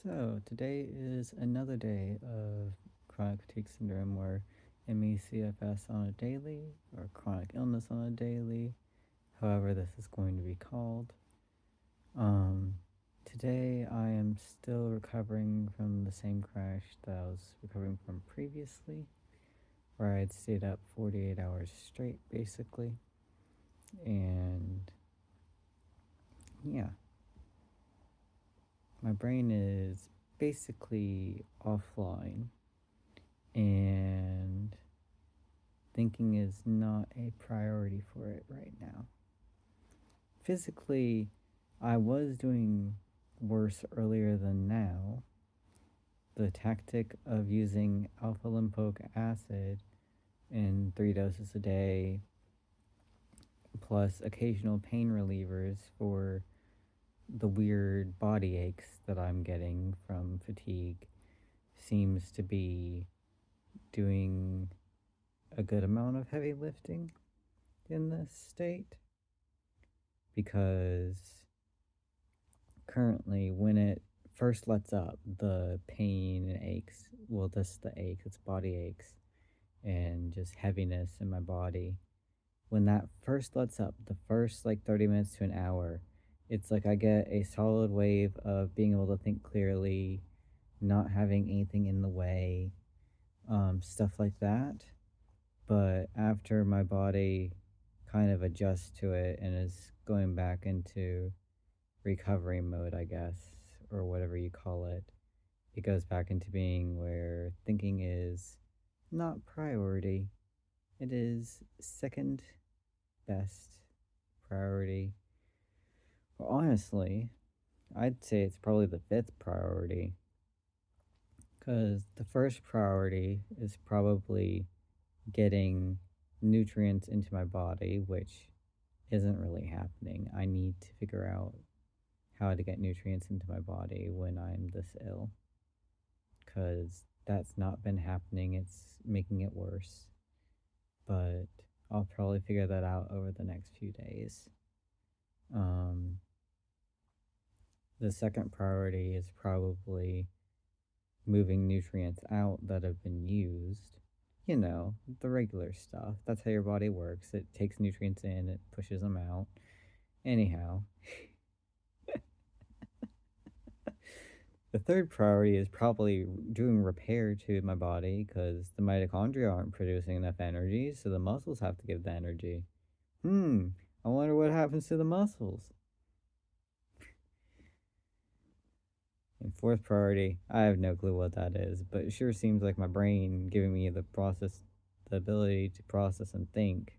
So, today is another day of chronic fatigue syndrome, or MECFS on a daily, or chronic illness on a daily, however this is going to be called. Um, Today I am still recovering from the same crash that I was recovering from previously, where I had stayed up 48 hours straight, basically. And yeah, my brain is basically offline, and thinking is not a priority for it right now. Physically, I was doing worse earlier than now. The tactic of using alpha lipoic acid in 3 doses a day, plus occasional pain relievers for the weird body aches that I'm getting from fatigue, seems to be doing a good amount of heavy lifting in this state, because currently when it first lets up, the pain and aches, well, just the aches, it's body aches and just heaviness in my body. When that first lets up, the first like 30 minutes to an hour, it's like I get a solid wave of being able to think clearly, not having anything in the way, stuff like that. But after my body kind of adjusts to it and is going back into recovery mode, I guess, or whatever you call it, it goes back into being where thinking is not priority. It is second best priority. Well, honestly, I'd say it's probably the fifth priority, because the first priority is probably getting nutrients into my body, which isn't really happening. I need to figure out how to get nutrients into my body when I'm this ill, because that's not been happening. It's making it worse. But I'll probably figure that out over the next few days. Um, the second priority is probably moving nutrients out that have been used. You know, the regular stuff. That's how your body works. It takes nutrients in, it pushes them out. Anyhow, the third priority is probably doing repair to my body, because the mitochondria aren't producing enough energy, so the muscles have to give the energy. I wonder what happens to the muscles. And fourth priority, I have no clue what that is, but it sure seems like my brain giving me the ability to process and think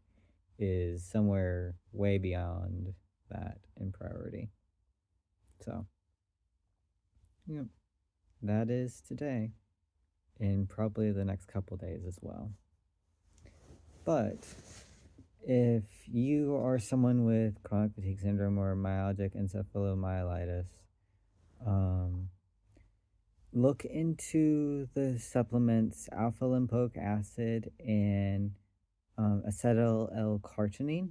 is somewhere way beyond that in priority. So, yep, that is today, and probably the next couple days as well. But if you are someone with chronic fatigue syndrome or myalgic encephalomyelitis, look into the supplements alpha lipoic acid and acetyl L-carnitine.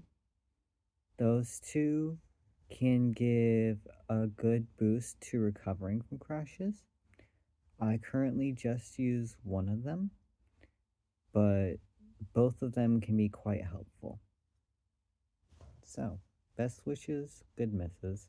Those two can give a good boost to recovering from crashes. I currently just use one of them, but both of them can be quite helpful. So, best wishes, good misses.